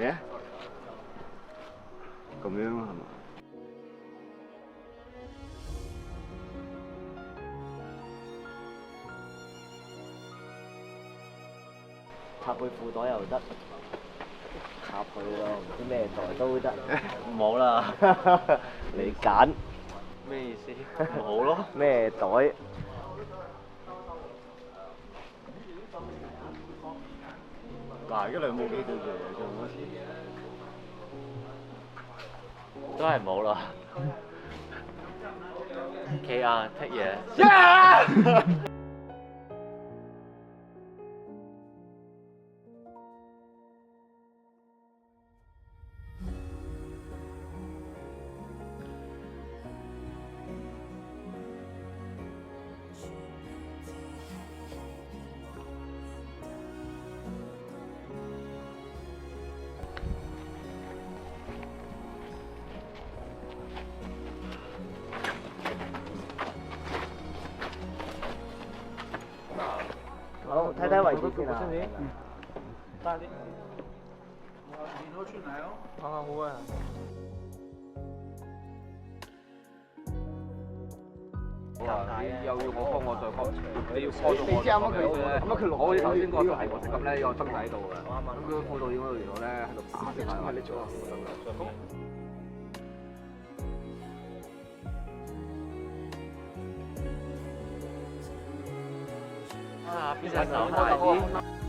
你啊？咁樣係嘛？插去褲袋又得，插去咯，唔知咩袋都得。唔好啦，你揀。咩意思？唔好咯。咩袋？嗱，而家兩冇幾對住嚟做乜事？都係冇啦。KR take 嘢。好，睇睇位置先啊。大啲。你都出嚟咯。啱啱好啊。又要我幫我再開，你要開到我咁佢我頭先嗰個係我咁咧，有個燈仔喺度嘅。咁佢輔導員嗰度原來咧喺度打先係你做啊。啊！邊隻手大啲？